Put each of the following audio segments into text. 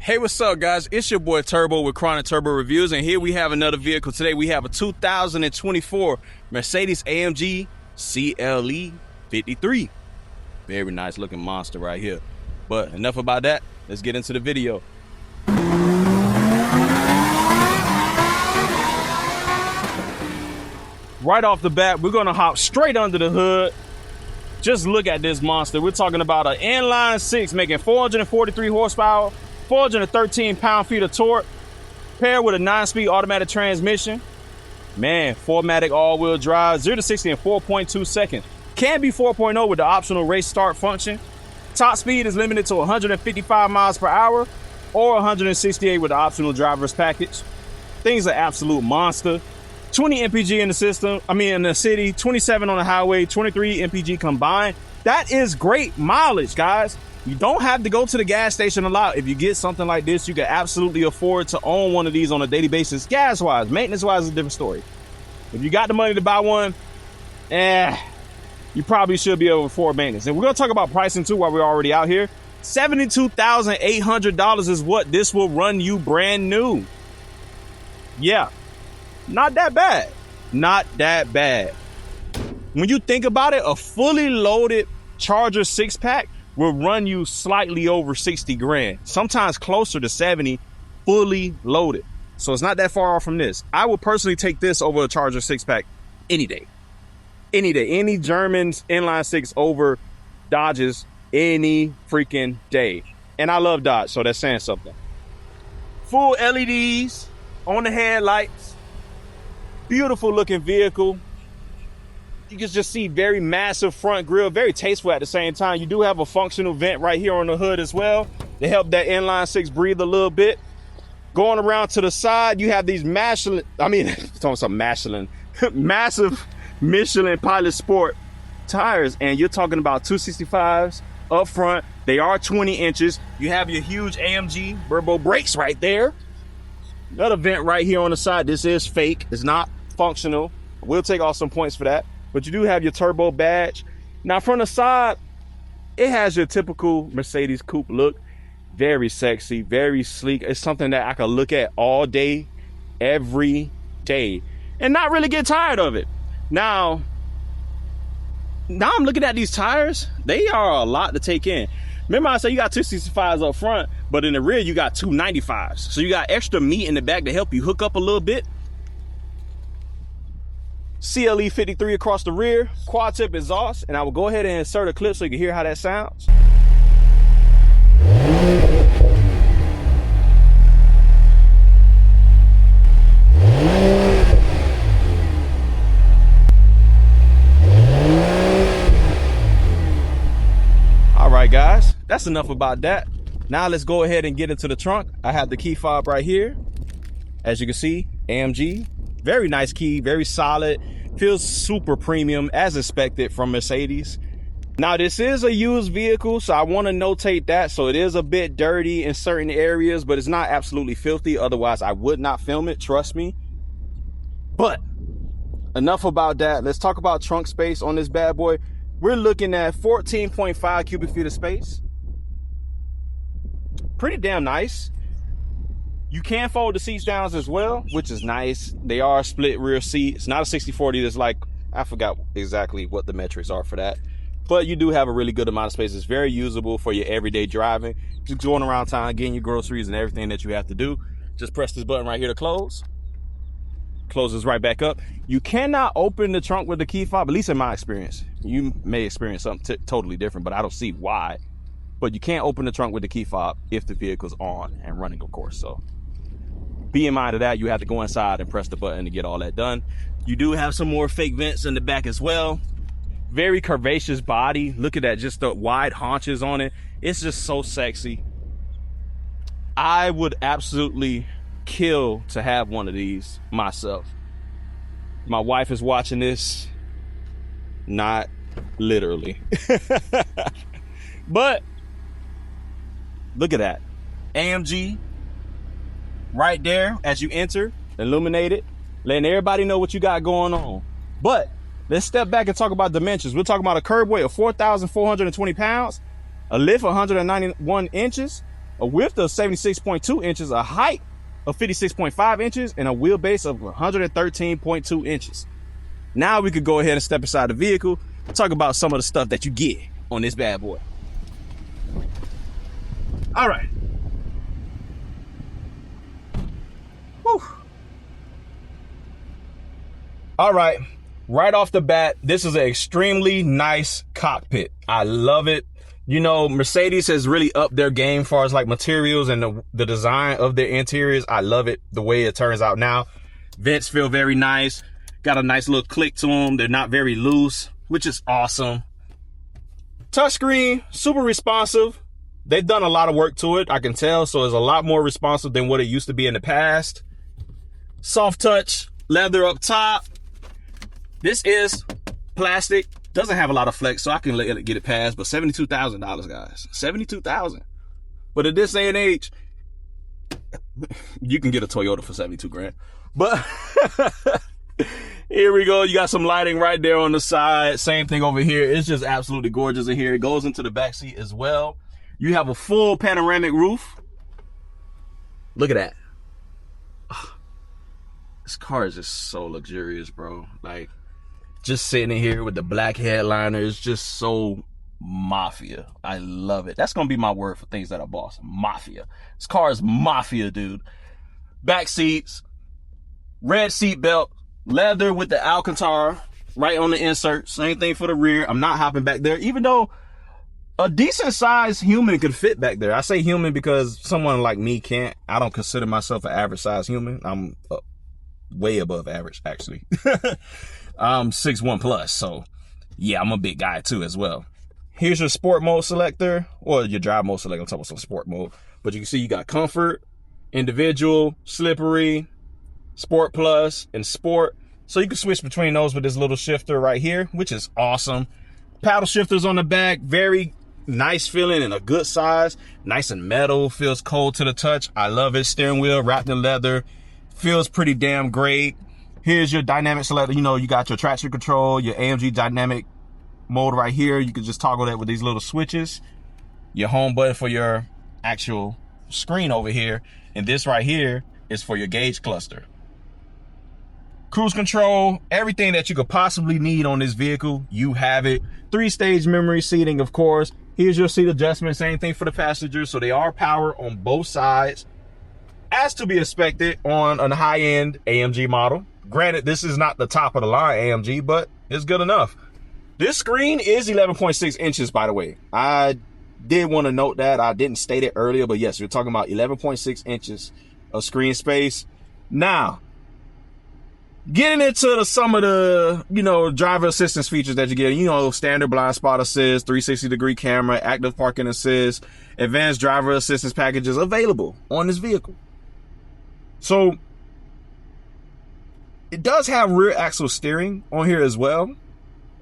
Hey, what's up, guys? It's your boy Turbo with Chronic Turbo Reviews, and here we have another vehicle. Today we have a 2024 Mercedes AMG CLE53. Very nice looking monster right here. But enough about that. Let's get into the video. Right off the bat, we're gonna hop straight under the hood. Just look at this monster. We're talking about an inline-six making 443 horsepower, 413 pound-feet of torque, paired with a 9-speed automatic transmission. Man, 4MATIC all-wheel drive, 0 to 60 in 4.2 seconds. Can be 4.0 with the optional race start function. Top speed is limited to 155 miles per hour or 168 with the optional driver's package. Thing's an absolute monster. 20 mpg in the system, in the city, 27 on the highway, 23 mpg combined. That is great mileage, guys. You don't have to go to the gas station a lot. If you get something like this, you can absolutely afford to own one of these on a daily basis. Gas-wise, maintenance-wise is a different story. If you got the money to buy one, you probably should be able to afford maintenance. And we're gonna talk about pricing too while we're already out here. $72,800 is what this will run you brand new. Yeah. Not that bad. Not that bad. When you think about it, a fully loaded Charger 6-pack will run you slightly over 60 grand, sometimes closer to 70, fully loaded. So it's not that far off from this. I would personally take this over a Charger 6-pack any day. Any day. Any Germans inline-six over Dodges any freaking day. And I love Dodge, so that's saying something. Full LEDs on the headlights. Beautiful looking vehicle. You can just see very massive front grille, very tasteful at the same time. You do have a functional vent right here on the hood as well to help that inline-six breathe a little bit. Going around to the side, you have these massive Michelin Pilot Sport tires, and you're talking about 265s up front. They are 20 inches. You have your huge AMG Burbo brakes right there. Another vent right here on the side. This is fake. It's not functional. We'll take off some points for that. But you do have your turbo badge. Now from the side, it has your typical Mercedes coupe look. Very sexy, very sleek. It's something that I can look at all day, every day, and not really get tired of it. Now I'm looking at these tires. They are a lot to take in. Remember I said you got 265s up front, but in the rear you got 295s. So you got extra meat in the back to help you hook up a little bit. CLE53 across the rear, quad tip exhaust, and I will go ahead and insert a clip so you can hear how that sounds. All right, guys, that's enough about that. Now let's go ahead and get into the trunk. I have the key fob right here. As you can see, AMG. Very nice key, very solid. Feels super premium as expected from Mercedes. Now this is a used vehicle, so I want to notate that. So it is a bit dirty in certain areas, but it's not absolutely filthy. Otherwise I would not film it, trust me. But enough about that. Let's talk about trunk space on this bad boy. We're looking at 14.5 cubic feet of space. Pretty damn nice. You can fold the seats down as well, which is nice. They are split rear seats. Not a 60/40. That's like, I forgot exactly what the metrics are for that. But you do have a really good amount of space. It's very usable for your everyday driving. Just going around town, getting your groceries and everything that you have to do. Just press this button right here to close. Closes right back up. You cannot open the trunk with the key fob, at least in my experience. You may experience something totally different, but I don't see why. But you can't open the trunk with the key fob if the vehicle's on and running, of course. So be in mind of that. You have to go inside and press the button to get all that done. You do have some more fake vents in the back as well. Very curvaceous body. Look at that, just the wide haunches on it. It's just so sexy. I would absolutely kill to have one of these myself. My wife is watching this, not literally. But look at that. AMG right there as you enter, illuminated, letting everybody know what you got going on. But let's step back and talk about dimensions. We're talking about a curb weight of 4,420 pounds, a lift of 191 inches, a width of 76.2 inches, a height of 56.5 inches, and a wheelbase of 113.2 inches. Now we could go ahead and step inside the vehicle, talk about some of the stuff that you get on this bad boy. All right. Whew. All right, right off the bat, this is an extremely nice cockpit. I love it. You know, Mercedes has really upped their game as far as like materials and the design of their interiors. I love it the way it turns out now. Vents feel very nice. Got a nice little click to them. They're not very loose, which is awesome. Touchscreen, super responsive. They've done a lot of work to it, I can tell. So it's a lot more responsive than what it used to be in the past. Soft touch, leather up top. This is plastic. Doesn't have a lot of flex, so I can let it get it past. But $72,000, guys. $72,000. But at this day and age, you can get a Toyota for 72 grand. But here we go. You got some lighting right there on the side. Same thing over here. It's just absolutely gorgeous in here. It goes into the back seat as well. You have a full panoramic roof. Look at that. This car is just so luxurious, bro. Like, just sitting in here with the black headliner is just so mafia. I love it. That's gonna be my word for things that are boss. Mafia. This car is mafia, dude. Back seats, red seat belt, leather with the Alcantara right on the insert. Same thing for the rear. I'm not hopping back there, even though a decent sized human could fit back there. I say human because someone like me can't. I don't consider myself an average sized human. I'm way above average, actually. I'm 6'1" plus, so yeah, I'm a big guy too as well. Here's your sport mode selector, or your drive mode selector. I'm talking about some sport mode, but you can see you got comfort, individual, slippery, sport plus, and sport. So you can switch between those with this little shifter right here, which is awesome. Paddle shifters on the back, very nice feeling and a good size. Nice and metal, feels cold to the touch. I love it. Steering wheel wrapped in leather, feels pretty damn great. Here's your dynamic selector. You know, you got your traction control, your AMG dynamic mode right here. You can just toggle that with these little switches. Your home button for your actual screen over here. And this right here is for your gauge cluster. Cruise control, everything that you could possibly need on this vehicle, you have it. 3-stage memory seating, of course. Here's your seat adjustment, same thing for the passengers. So they are power on both sides, as to be expected on a high-end AMG model. Granted, this is not the top of the line AMG, but it's good enough. This screen is 11.6 inches, by the way. I did want to note that. I didn't state it earlier, but yes, we're talking about 11.6 inches of screen space. Now, getting into some of the, you know, driver assistance features that you get, you know, standard blind spot assist, 360-degree camera, active parking assist, advanced driver assistance packages available on this vehicle. So it does have rear axle steering on here as well,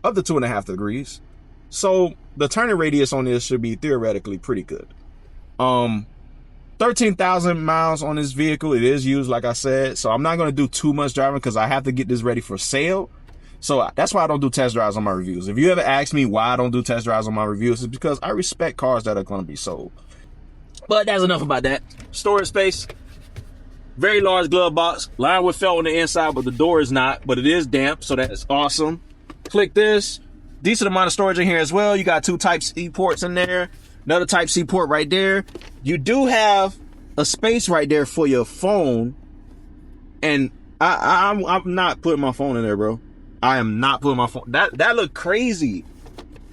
up to 2.5 degrees. So the turning radius on this should be theoretically pretty good. 13,000 miles on this vehicle. It is used, like I said. So I'm not going to do too much driving because I have to get this ready for sale. So that's why I don't do test drives on my reviews. If you ever ask me why I don't do test drives on my reviews, it's because I respect cars that are going to be sold. But that's enough about that. Storage space. Very large glove box. Lined with felt on the inside, but the door is not. But it is damp, so that is awesome. Click this. Decent amount of storage in here as well. You got 2 Type-C ports in there. Another Type-C port right there. You do have a space right there for your phone. And I'm not putting my phone in there, bro. I am not putting my phone. That looked crazy.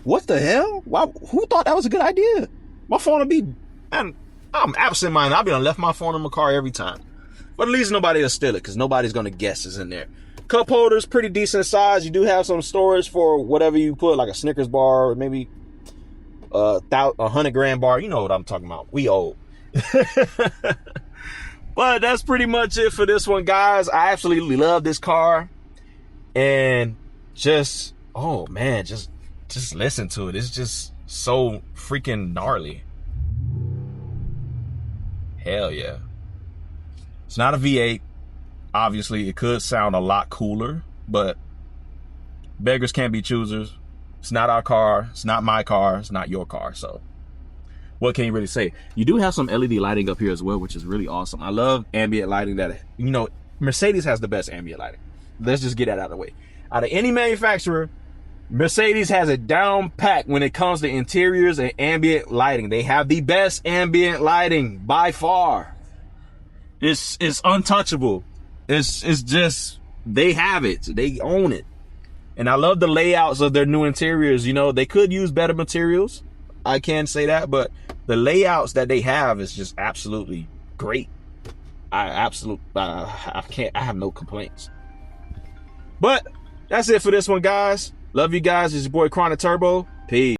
What the hell? Why, who thought that was a good idea? My phone would be, man, I'm absent-minded. I've been left my phone in my car every time. But at least nobody will steal it because nobody's going to guess it's in there. Cup holders, pretty decent size. You do have some storage for whatever you put, like a Snickers bar or maybe a 100 grand bar. You know what I'm talking about. We old. But that's pretty much it for this one, guys. I absolutely love this car. And just, oh man, just listen to it. It's just so freaking gnarly. Hell yeah. It's not a V8. Obviously, it could sound a lot cooler, but beggars can't be choosers. It's not our car. It's not my car. It's not your car. So what can you really say? You do have some LED lighting up here as well, which is really awesome. I love ambient lighting that, you know, Mercedes has the best ambient lighting. Let's just get that out of the way. Out of any manufacturer, Mercedes has it down packed when it comes to interiors and ambient lighting. They have the best ambient lighting by far. It's untouchable. It's just, they have it. They own it. And I love the layouts of their new interiors. You know, they could use better materials. I can say that, but the layouts that they have is just absolutely great. I have no complaints. But that's it for this one, guys. Love you guys. It's your boy Chronic Turbo. Peace.